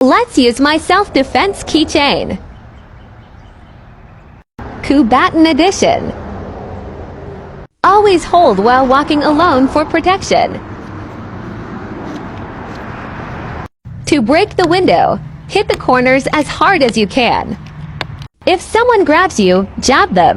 Let's use my self-defense keychain. Kubaton edition. Always hold while walking alone for protection. To break the window, hit the corners as hard as you can. If someone grabs you, jab them.